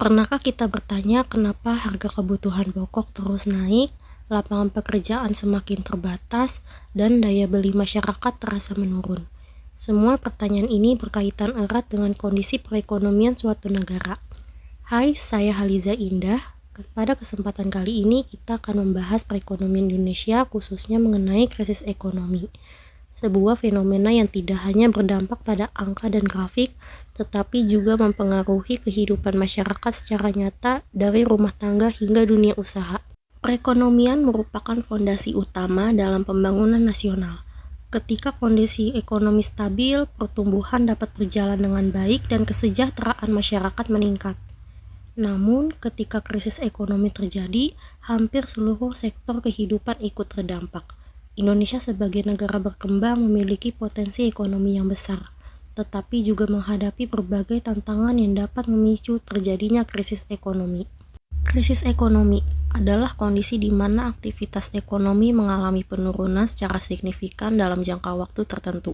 Pernahkah kita bertanya kenapa harga kebutuhan pokok terus naik, lapangan pekerjaan semakin terbatas, dan daya beli masyarakat terasa menurun? Semua pertanyaan ini berkaitan erat dengan kondisi perekonomian suatu negara. Hai, saya Haliza Indah. Pada kesempatan kali ini kita akan membahas perekonomian Indonesia, khususnya mengenai krisis ekonomi. Sebuah fenomena yang tidak hanya berdampak pada angka dan grafik, tetapi juga mempengaruhi kehidupan masyarakat secara nyata dari rumah tangga hingga dunia usaha. Perekonomian merupakan fondasi utama dalam pembangunan nasional. Ketika kondisi ekonomi stabil, pertumbuhan dapat berjalan dengan baik dan kesejahteraan masyarakat meningkat. Namun, ketika krisis ekonomi terjadi, hampir seluruh sektor kehidupan ikut terdampak. Indonesia sebagai negara berkembang memiliki potensi ekonomi yang besar, tetapi juga menghadapi berbagai tantangan yang dapat memicu terjadinya krisis ekonomi. Krisis ekonomi adalah kondisi di mana aktivitas ekonomi mengalami penurunan secara signifikan dalam jangka waktu tertentu.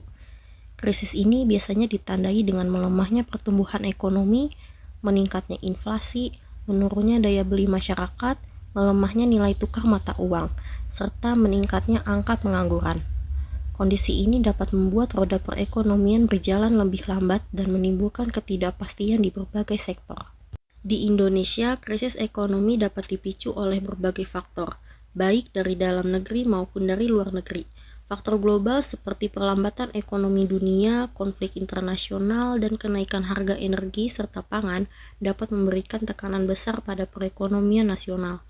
Krisis ini biasanya ditandai dengan melemahnya pertumbuhan ekonomi, meningkatnya inflasi, menurunnya daya beli masyarakat, melemahnya nilai tukar mata uang, serta meningkatnya angka pengangguran. Kondisi ini dapat membuat roda perekonomian berjalan lebih lambat dan menimbulkan ketidakpastian di berbagai sektor. Di Indonesia, krisis ekonomi dapat dipicu oleh berbagai faktor, baik dari dalam negeri maupun dari luar negeri. Faktor global seperti perlambatan ekonomi dunia, konflik internasional, dan kenaikan harga energi serta pangan dapat memberikan tekanan besar pada perekonomian nasional.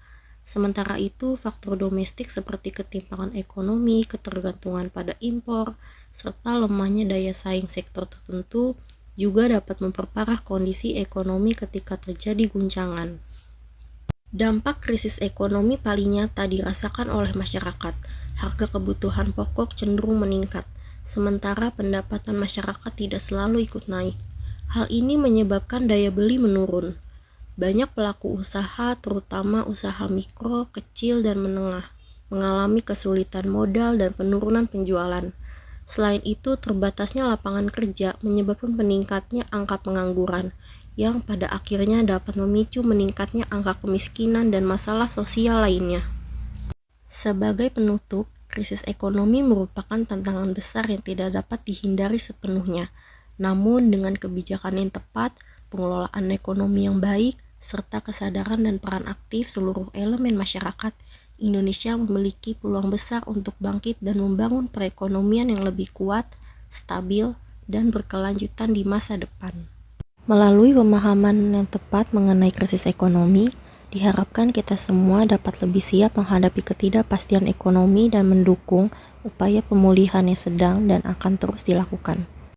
Sementara itu, faktor domestik seperti ketimpangan ekonomi, ketergantungan pada impor, serta lemahnya daya saing sektor tertentu juga dapat memperparah kondisi ekonomi ketika terjadi guncangan. Dampak krisis ekonomi paling nyata dirasakan oleh masyarakat. Harga kebutuhan pokok cenderung meningkat, sementara pendapatan masyarakat tidak selalu ikut naik. Hal ini menyebabkan daya beli menurun. Banyak pelaku usaha, terutama usaha mikro, kecil, dan menengah, mengalami kesulitan modal dan penurunan penjualan. Selain itu, terbatasnya lapangan kerja menyebabkan peningkatnya angka pengangguran, yang pada akhirnya dapat memicu meningkatnya angka kemiskinan dan masalah sosial lainnya. Sebagai penutup, krisis ekonomi merupakan tantangan besar yang tidak dapat dihindari sepenuhnya. Namun, dengan kebijakan yang tepat, pengelolaan ekonomi yang baik, serta kesadaran dan peran aktif seluruh elemen masyarakat, Indonesia memiliki peluang besar untuk bangkit dan membangun perekonomian yang lebih kuat, stabil, dan berkelanjutan di masa depan. Melalui pemahaman yang tepat mengenai krisis ekonomi, diharapkan kita semua dapat lebih siap menghadapi ketidakpastian ekonomi dan mendukung upaya pemulihan yang sedang dan akan terus dilakukan.